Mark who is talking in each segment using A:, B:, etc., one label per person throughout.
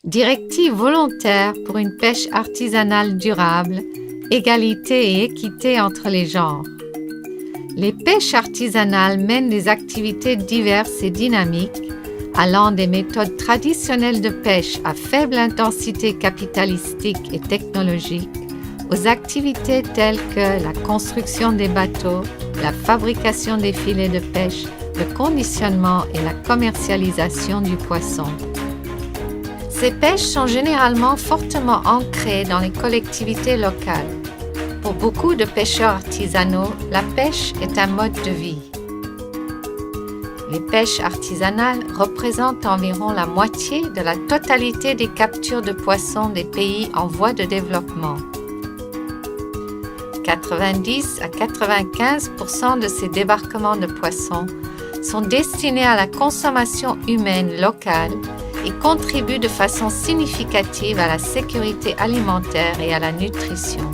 A: Directive volontaire pour une pêche artisanale durable, égalité et équité entre les genres. Les pêches artisanales mènent des activités diverses et dynamiques, allant des méthodes traditionnelles de pêche à faible intensité capitalistique et technologique, aux activités telles que la construction des bateaux, la fabrication des filets de pêche, le conditionnement et la commercialisation du poisson. Ces pêches sont généralement fortement ancrées dans les collectivités locales. Pour beaucoup de pêcheurs artisanaux, la pêche est un mode de vie. Les pêches artisanales représentent environ la moitié de la totalité des captures de poissons des pays en voie de développement. 90 à 95% de ces débarquements de poissons sont destinés à la consommation humaine locale et contribuent de façon significative à la sécurité alimentaire et à la nutrition.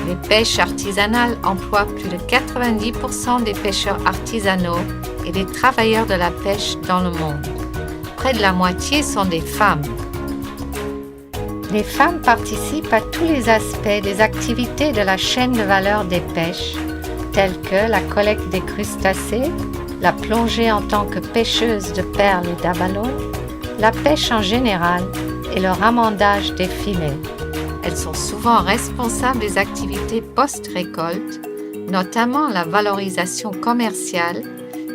A: Les pêches artisanales emploient plus de 90% des pêcheurs artisanaux et des travailleurs de la pêche dans le monde. Près de la moitié sont des femmes. Les femmes participent à tous les aspects des activités de la chaîne de valeur des pêches, telles que la collecte des crustacés, la plongée en tant que pêcheuse de perles et d'abalone, la pêche en général et le ramassage des filets. Elles sont souvent responsables des activités post-récolte, notamment la valorisation commerciale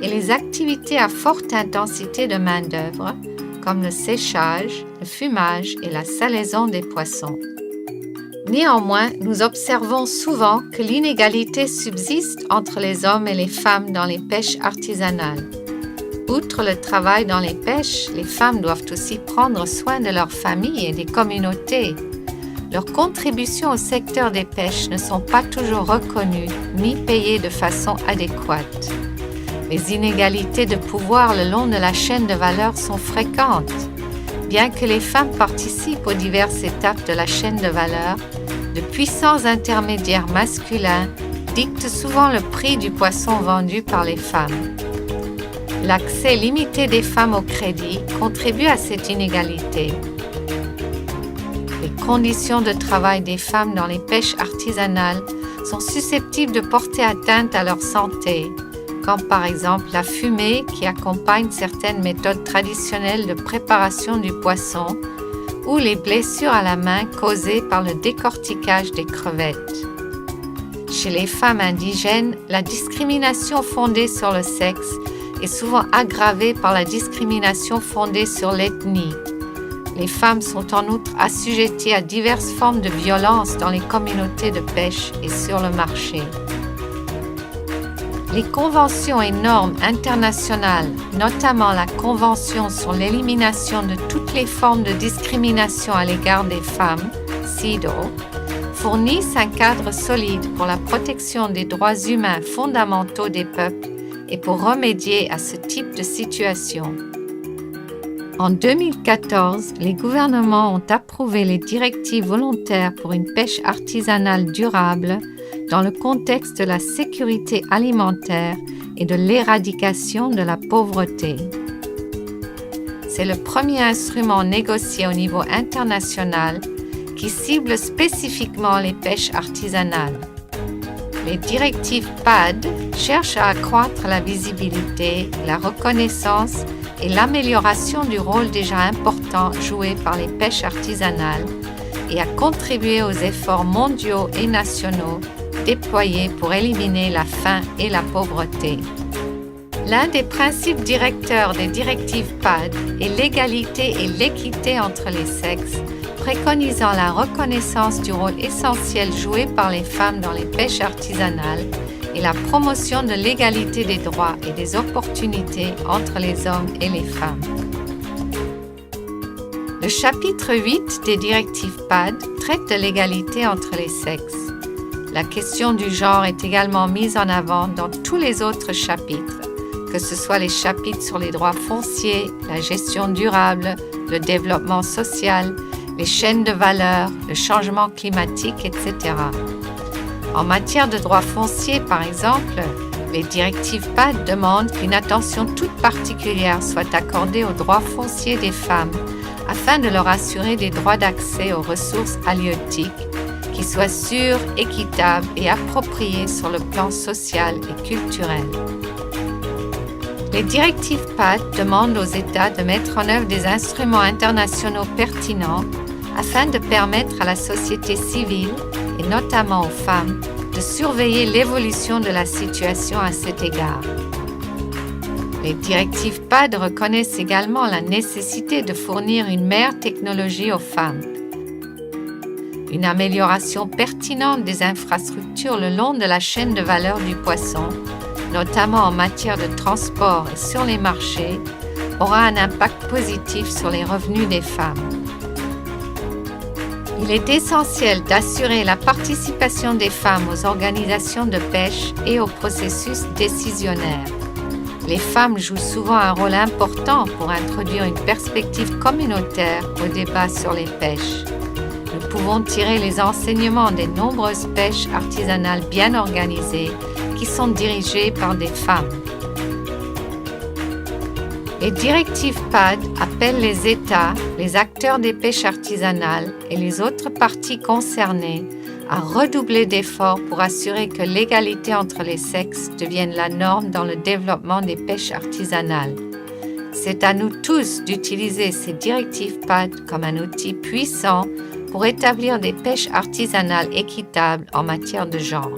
A: et les activités à forte intensité de main-d'œuvre, comme le séchage, le fumage et la salaison des poissons. Néanmoins, nous observons souvent que l'inégalité subsiste entre les hommes et les femmes dans les pêches artisanales. Outre le travail dans les pêches, les femmes doivent aussi prendre soin de leur famille et des communautés. Leurs contributions au secteur des pêches ne sont pas toujours reconnues ni payées de façon adéquate. Les inégalités de pouvoir le long de la chaîne de valeur sont fréquentes. Bien que les femmes participent aux diverses étapes de la chaîne de valeur, de puissants intermédiaires masculins dictent souvent le prix du poisson vendu par les femmes. L'accès limité des femmes au crédit contribue à cette inégalité. Les conditions de travail des femmes dans les pêches artisanales sont susceptibles de porter atteinte à leur santé, comme par exemple la fumée qui accompagne certaines méthodes traditionnelles de préparation du poisson ou les blessures à la main causées par le décortiquage des crevettes. Chez les femmes indigènes, la discrimination fondée sur le sexe est souvent aggravée par la discrimination fondée sur l'ethnie. Les femmes sont en outre assujetties à diverses formes de violence dans les communautés de pêche et sur le marché. Les conventions et normes internationales, notamment la Convention sur l'élimination de toutes les formes de discrimination à l'égard des femmes, CEDAW, fournissent un cadre solide pour la protection des droits humains fondamentaux des peuples et pour remédier à ce type de situation. En 2014, les gouvernements ont approuvé les directives volontaires pour une pêche artisanale durable dans le contexte de la sécurité alimentaire et de l'éradication de la pauvreté. C'est le premier instrument négocié au niveau international qui cible spécifiquement les pêches artisanales. Les directives PAD cherchent à accroître la visibilité, la reconnaissance et l'amélioration du rôle déjà important joué par les pêches artisanales et à contribuer aux efforts mondiaux et nationaux déployés pour éliminer la faim et la pauvreté. L'un des principes directeurs des directives PAD est l'égalité et l'équité entre les sexes, préconisant la reconnaissance du rôle essentiel joué par les femmes dans les pêches artisanales et la promotion de l'égalité des droits et des opportunités entre les hommes et les femmes. Le chapitre 8 des directives PAD traite de l'égalité entre les sexes. La question du genre est également mise en avant dans tous les autres chapitres, que ce soit les chapitres sur les droits fonciers, la gestion durable, le développement social, les chaînes de valeur, le changement climatique, etc. En matière de droits fonciers, par exemple, Les directives PAD demandent qu'une attention toute particulière soit accordée aux droits fonciers des femmes afin de leur assurer des droits d'accès aux ressources halieutiques qui soient sûrs, équitables et appropriés sur le plan social et culturel. Les directives PAD demandent aux États de mettre en œuvre des instruments internationaux pertinents afin de permettre à la société civile, et notamment aux femmes, de surveiller l'évolution de la situation à cet égard. Les directives PAD reconnaissent également la nécessité de fournir une meilleure technologie aux femmes. Une amélioration pertinente des infrastructures le long de la chaîne de valeur du poisson, notamment en matière de transport et sur les marchés, aura un impact positif sur les revenus des femmes. Il est essentiel d'assurer la participation des femmes aux organisations de pêche et au processus décisionnaire. Les femmes jouent souvent un rôle important pour introduire une perspective communautaire au débat sur les pêches. Nous pouvons tirer les enseignements des nombreuses pêches artisanales bien organisées qui sont dirigées par des femmes. Les directives PAD appellent les États, les acteurs des pêches artisanales et les autres parties concernées à redoubler d'efforts pour assurer que l'égalité entre les sexes devienne la norme dans le développement des pêches artisanales. C'est à nous tous d'utiliser ces directives PAD comme un outil puissant pour établir des pêches artisanales équitables en matière de genre.